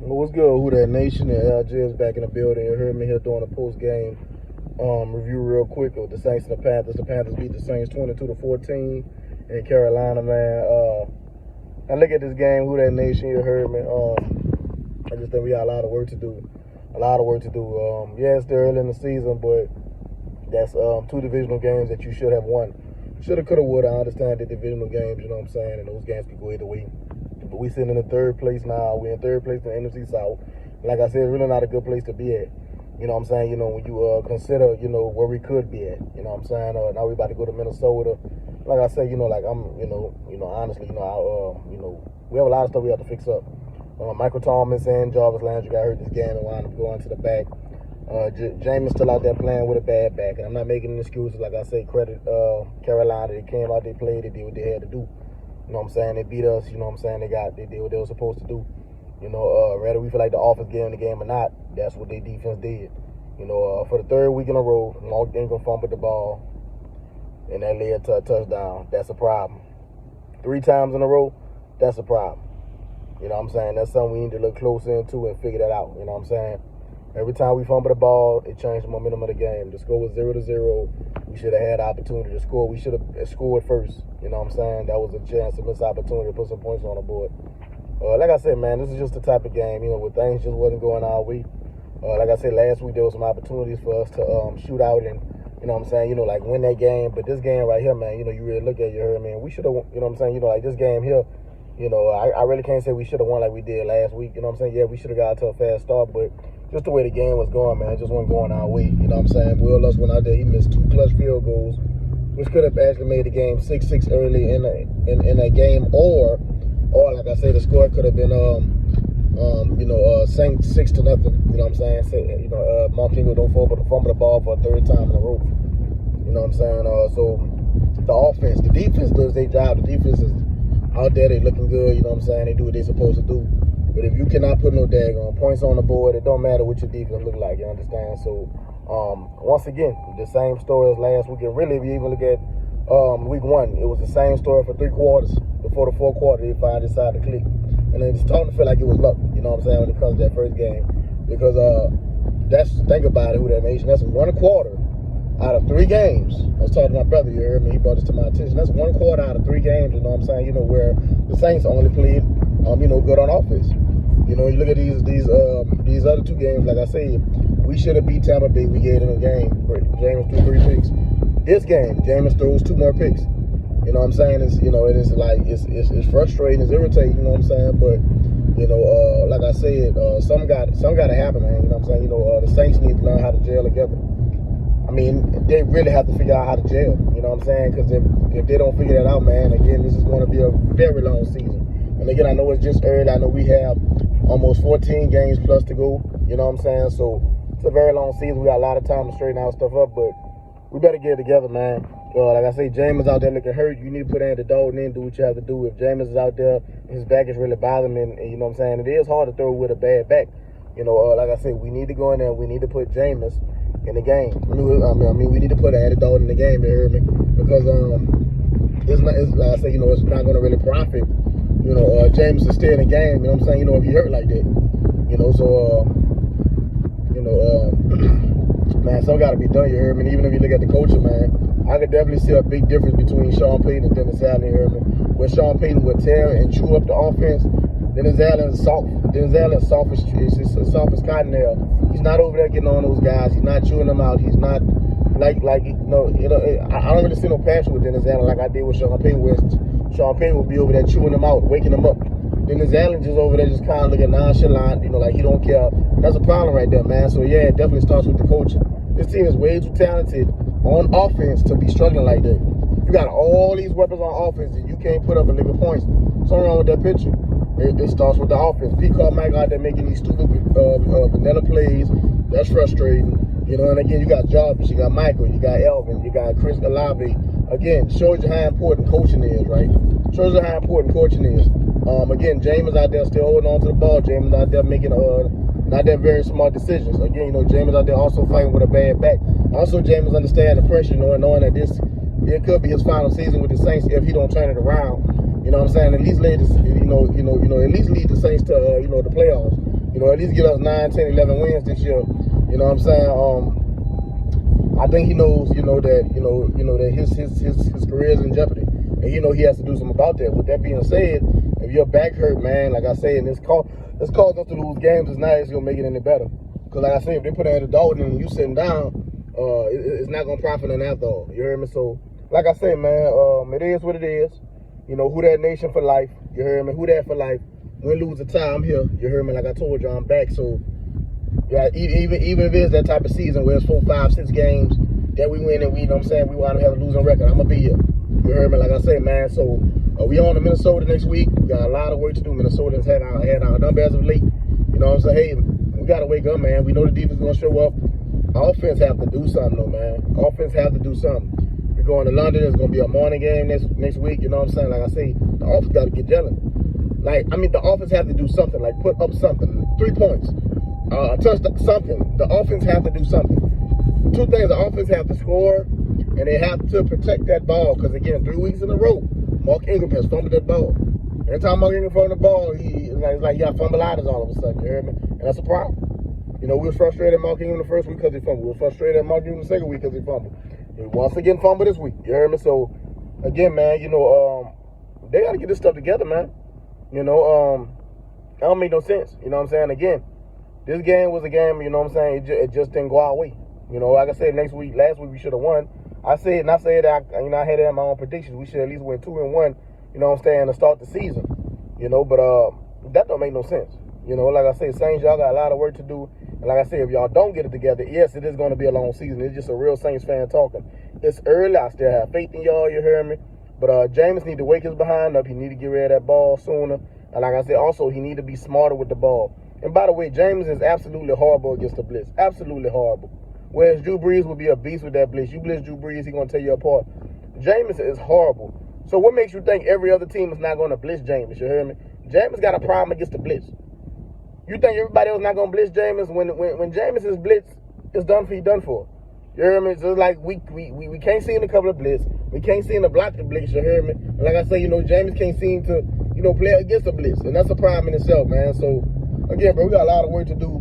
What's good, Who That Nation? And LJ is back in the building. You heard me here doing a post-game review real quick of the Saints and the Panthers. The Panthers beat the Saints 22-14 in Carolina, man. I look at this game, Who That Nation, you heard me. I just think we got a lot of work to do. Yeah, it's still early in the season, but that's two divisional games that you should have won. Shoulda, coulda, woulda. I understand the divisional games, you know what I'm saying, and those games could go either way. But we sitting in the third place now. We're in third place in the NFC South. Like I said, it's really not a good place to be at. You know what I'm saying? You know, when you consider, you know, where we could be at. You know what I'm saying? Now we about to go to Minnesota. Like I said, you know, like honestly, we have a lot of stuff we have to fix up. Michael Thomas and Jarvis Landry got hurt this game and wound up going to the back. James still out there playing with a bad back. And I'm not making any excuses. Like I say, credit Carolina. They came out, they played, they did what they had to do. You know what I'm saying? They beat us. You know what I'm saying? They did what they were supposed to do. You know, whether we feel like the offense gave them the game or not, that's what their defense did. You know, for the third week in a row, Mark Ingram fumbled the ball, and that led to a touchdown. That's a problem. 3 times in a row, that's a problem. You know what I'm saying? That's something we need to look closer into and figure that out. You know what I'm saying? Every time we fumble the ball, it changed the momentum of the game. The score was 0-0. We should have had opportunity to score. We should have scored first. You know what I'm saying? That was a chance to miss opportunity to put some points on the board. Like I said, man, this is just the type of game, you know, where things just wasn't going our way. Like I said, last week there was some opportunities for us to shoot out and, you know what I'm saying, you know, like win that game. But this game right here, man, you know, you really look at it, you heard, man, we should have, you know what I'm saying, you know, like this game here, you know, I really can't say we should have won like we did last week. You know what I'm saying? Yeah, we should have got to a fast start, but just the way the game was going, man, it just wasn't going our way. You know what I'm saying? Will Lutz went out there, he missed 2 clutch field goals, which could have actually made the game 6-6 early in a game, or like I said, the score could have been Saints 6-0. You know what I'm saying? You know, Mark Ingram don't fumble the ball for a third time in a row. You know what I'm saying? So the defense does their job. The defense is out there, they looking good. You know what I'm saying? They do what they're supposed to do. But if you cannot put no daggone points on the board, it don't matter what your defense look like. You understand? So once again, the same story as last week. And really, if you even look at week 1, it was the same story for 3 quarters. Before the 4th quarter, they finally decided to click. And it's starting to feel like it was luck, you know what I'm saying, when it comes to that first game. Because think about it, Who That Nation, that's 1 quarter out of 3 games. I was talking to my brother, you heard me, he brought this to my attention. That's 1 quarter out of 3 games, you know what I'm saying, you know, where the Saints only played, good on offense. You know, you look at these other 2 games, like I said, we should have beat Tampa Bay. We gave them a game. James threw 3 picks. This game, James throws 2 more picks. You know what I'm saying? It's, you know, it's frustrating, it's irritating, you know what I'm saying? But, you know, like I said, some got to happen, man. You know what I'm saying? You know, the Saints need to learn how to gel together. I mean, they really have to figure out how to gel. You know what I'm saying? Because if they don't figure that out, man, again, this is going to be a very long season. And again, I know it's just early. I know we have almost 14 games plus to go. You know what I'm saying? So it's a very long season. We got a lot of time to straighten our stuff up, but we better get it together, man. Like I say, James is out there looking hurt. You need to put Andy Dalton in, do what you have to do. If James is out there, his back is really bothering him, and you know what I'm saying, it is hard to throw with a bad back. You know, like I said, we need to go in there. We need to put James in the game. I mean, we need to put Andy Dalton in the game. You heard me? Because like I say, you know, it's not going to really profit. You know, James is still in the game. You know what I'm saying? You know, if he hurt like that. You know, so man, something got to be done. You heard me? And even if you look at the coaching, man, I could definitely see a big difference between Sean Payton and Dennis Allen. You heard me? Where Sean Payton would tear and chew up the offense, Dennis Allen's soft. Dennis Allen's soft as cotton nail. He's not over there getting on those guys. He's not chewing them out. He's not I don't really see no passion with Dennis Allen like I did with Sean Payton. Where Sean Payton would be over there chewing them out, waking them up. Dennis Allen just over there just kind of looking nonchalant, you know, like he don't care. That's a problem right there, man. So yeah, it definitely starts with the coaching. This team is way too talented on offense to be struggling like that. You got all these weapons on offense and you can't put up a nigga points. Something wrong with that picture. It starts with the offense. Pete Carmichael out there making these stupid vanilla plays. That's frustrating. You know, and again, you got Jarvis, you got Michael, you got Elvin, you got Chris Olave. Again, shows you how important coaching is, right? Shows you how important coaching is. Again, James out there still holding on to the ball. James out there making not that very smart decisions. Again, you know, James out there also fighting with a bad back. Also, James understands the pressure, knowing that it could be his final season with the Saints if he don't turn it around. You know what I'm saying? At least lead the Saints to the playoffs. You know, at least get us 9, 10, 11 wins this year. You know what I'm saying? I think he knows, that his career is in jeopardy, and he has to do something about that. With that being said, if your back hurt, man, like I said, and it's caused us to lose games, it's not gonna make it any better. Because like I said, if they put it at a Dalton and you sitting down, it's not gonna profit in after all. You heard me? So, like I said, man, it is what it is. You know, who that nation for life. You heard me? Who that for life? Win, lose, or tie, I'm here. You heard me? Like I told you, I'm back. So, yeah, even if it's that type of season where it's 4, 5, 6 games that we win and we, you know what I'm saying, we want to have a losing record, I'm going to be here. You heard me? Like I said, man. So, we on to Minnesota next week. We got a lot of work to do. Minnesota's had our number as of late. You know what I'm saying? Hey, we got to wake up, man. We know the defense is going to show up. Offense have to do something, though, man. Offense have to do something. We're going to London. It's going to be a morning game next week. You know what I'm saying? Like I say, the offense got to get gelling. The offense have to do something. Like, put up something. 3 points. Touch something. The offense have to do something. 2 things. The offense have to score, and they have to protect that ball. Because, again, 3 weeks in a row, Mark Ingram has fumbled that ball. Every time Mark Ingram fumbled the ball, it's like he got fumbleitis all of a sudden. You heard me? And that's a problem. You know, we was frustrated at Mark Ingram the first week because he fumbled. We were frustrated at Mark Ingram the second week because he fumbled. He once again fumbled this week. You heard me? So, again, man, they got to get this stuff together, man. It don't make no sense. You know what I'm saying? Again, this game was a game, you know what I'm saying, it just didn't go our way. You know, like I said, last week we should have won. I said that I had it in my own predictions. We should at least win 2-1, you know what I'm saying, to start the season. But that don't make no sense. You know, like I said, Saints, y'all got a lot of work to do. And like I said, if y'all don't get it together, yes, it is going to be a long season. It's just a real Saints fan talking. It's early. I still have faith in y'all, you heard me. But Jameis need to wake his behind up. He need to get rid of that ball sooner. And like I said, also, he need to be smarter with the ball. And by the way, Jameis is absolutely horrible against the blitz. Absolutely horrible. Whereas Drew Brees would be a beast with that blitz. You blitz Drew Brees, he's going to tear you apart. Jameis is horrible. So what makes you think every other team is not going to blitz Jameis? You hear me? Jameis got a problem against the blitz. You think everybody else not going to blitz Jameis? When Jameis is blitzed, it's done for. You hear me? So it's like we can't see in a couple of blitz. We can't seem to block the blitz, you hear me? And like I say, Jameis can't seem to, play against the blitz. And that's a problem in itself, man. So, again, bro, we got a lot of work to do.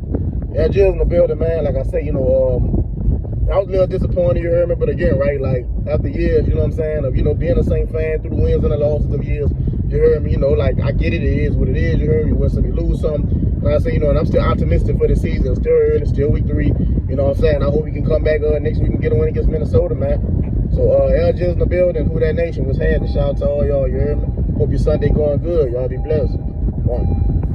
Yeah, Jill's in the building, man. Like I say, I was a little disappointed, you heard me? But again, right, like, after years, you know what I'm saying, of, being a Saints fan through the wins and the losses of years, you heard me? Like, I get it. It is what it is. You heard me? You win some, you lose some. Like I say, and I'm still optimistic for the season. It's still early. It's still week 3. You know what I'm saying? I hope we can come back next week and get a win against Minnesota, man. So, LG's in the building. Who that nation was had. Shout out to all y'all. You heard me? Hope your Sunday going good. Y'all be blessed. 1.